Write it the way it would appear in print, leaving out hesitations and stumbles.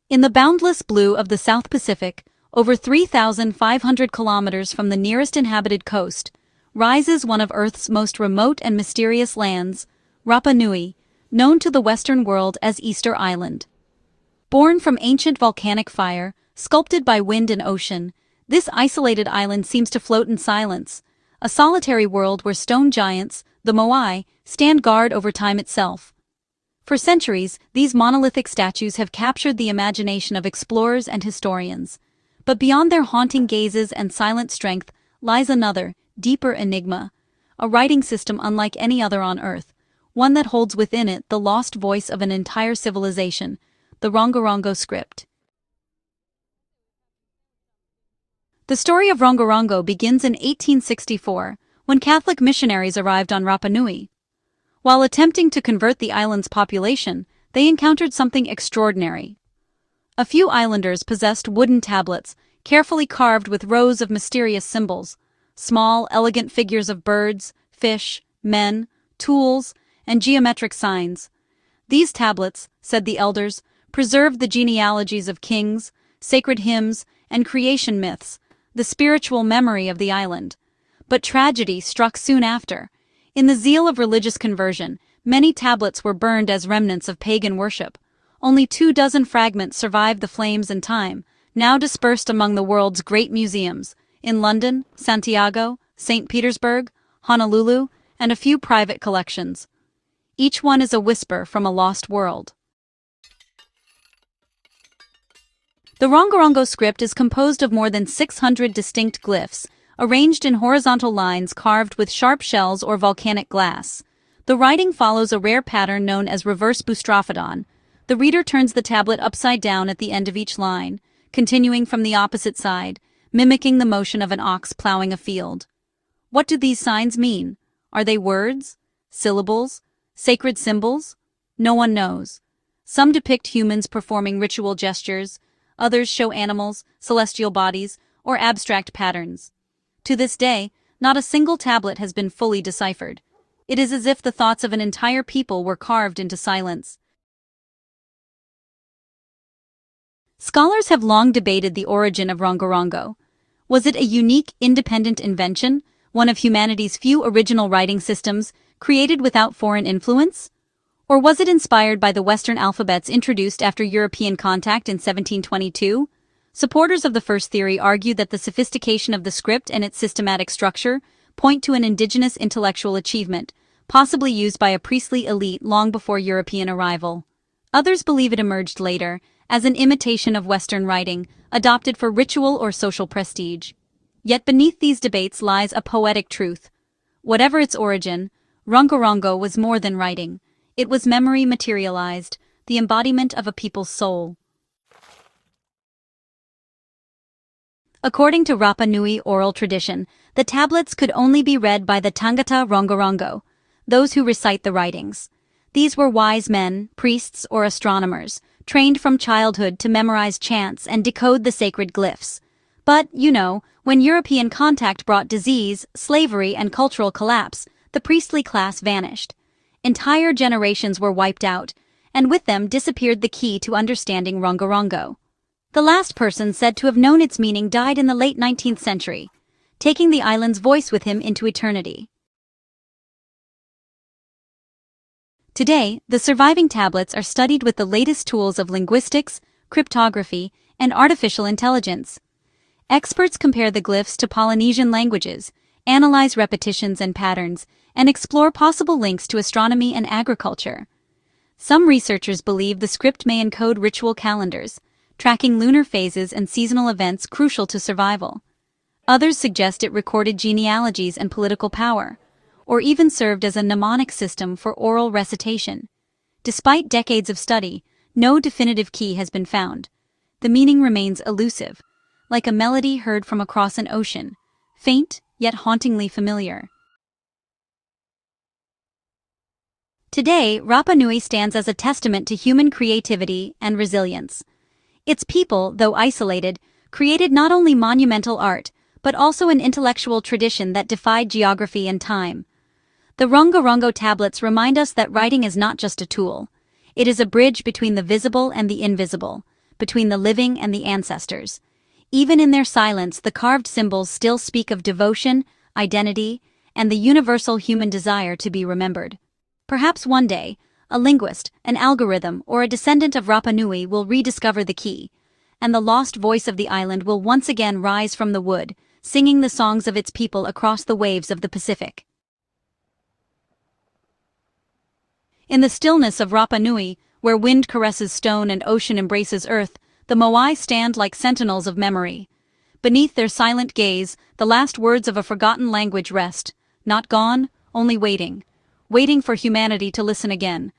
In the boundless blue of the South Pacific, over 3,500 kilometers from the nearest inhabited coast, rises one of Earth's most remote and mysterious lands, Rapa Nui, known to the Western world as Easter Island. Born from ancient volcanic fire, sculpted by wind and ocean, this isolated island seems to float in silence, a solitary world where stone giants, the Moai, stand guard over time itself. For centuries, these monolithic statues have captured the imagination of explorers and historians. But beyond their haunting gazes and silent strength lies another, deeper enigma, a writing system unlike any other on Earth, one that holds within it the lost voice of an entire civilization, the Rongorongo script. The story of Rongorongo begins in 1864, when Catholic missionaries arrived on Rapa Nui. While attempting to convert the island's population, they encountered something extraordinary. A few islanders possessed wooden tablets, carefully carved with rows of mysterious symbols, small, elegant figures of birds, fish, men, tools, and geometric signs. These tablets, said the elders, preserved the genealogies of kings, sacred hymns, and creation myths, the spiritual memory of the island. But tragedy struck soon after. In the zeal of religious conversion, many tablets were burned as remnants of pagan worship. Only 24 fragments survived the flames and time, now dispersed among the world's great museums, in London, Santiago, St. Petersburg, Honolulu, and a few private collections. Each one is a whisper from a lost world. The Rongorongo script is composed of more than 600 distinct glyphs, arranged in horizontal lines carved with sharp shells or volcanic glass. The writing follows a rare pattern known as reverse boustrophodon. The reader turns the tablet upside down at the end of each line, continuing from the opposite side, mimicking the motion of an ox plowing a field. What do these signs mean? Are they words? Syllables? Sacred symbols? No one knows. Some depict humans performing ritual gestures, others show animals, celestial bodies, or abstract patterns. To this day, not a single tablet has been fully deciphered. It is as if the thoughts of an entire people were carved into silence. Scholars have long debated the origin of Rongorongo. Was it a unique, independent invention, one of humanity's few original writing systems, created without foreign influence? Or was it inspired by the Western alphabets introduced after European contact in 1722? Supporters of the first theory argue that the sophistication of the script and its systematic structure point to an indigenous intellectual achievement, possibly used by a priestly elite long before European arrival. Others believe it emerged later, as an imitation of Western writing, adopted for ritual or social prestige. Yet beneath these debates lies a poetic truth. Whatever its origin, Rongorongo was more than writing. It was memory materialized, the embodiment of a people's soul. According to Rapa Nui oral tradition, the tablets could only be read by the Tangata Rongorongo, those who recite the writings. These were wise men, priests, or astronomers, trained from childhood to memorize chants and decode the sacred glyphs. But, when European contact brought disease, slavery, and cultural collapse, the priestly class vanished. Entire generations were wiped out, and with them disappeared the key to understanding Rongorongo. The last person said to have known its meaning died in the late 19th century, taking the island's voice with him into eternity. Today, the surviving tablets are studied with the latest tools of linguistics, cryptography, and artificial intelligence. Experts compare the glyphs to Polynesian languages, analyze repetitions and patterns, and explore possible links to astronomy and agriculture. Some researchers believe the script may encode ritual calendars, tracking lunar phases and seasonal events crucial to survival. Others suggest it recorded genealogies and political power, or even served as a mnemonic system for oral recitation. Despite decades of study, no definitive key has been found. The meaning remains elusive, like a melody heard from across an ocean, faint yet hauntingly familiar. Today, Rapa Nui stands as a testament to human creativity and resilience. Its people, though isolated, created not only monumental art, but also an intellectual tradition that defied geography and time. The Rongorongo tablets remind us that writing is not just a tool. It is a bridge between the visible and the invisible, between the living and the ancestors. Even in their silence, the carved symbols still speak of devotion, identity, and the universal human desire to be remembered. Perhaps one day, a linguist, an algorithm, or a descendant of Rapa Nui will rediscover the key, and the lost voice of the island will once again rise from the wood, singing the songs of its people across the waves of the Pacific. In the stillness of Rapa Nui, where wind caresses stone and ocean embraces earth, the Moai stand like sentinels of memory. Beneath their silent gaze, the last words of a forgotten language rest, not gone, only waiting. Waiting for humanity to listen again,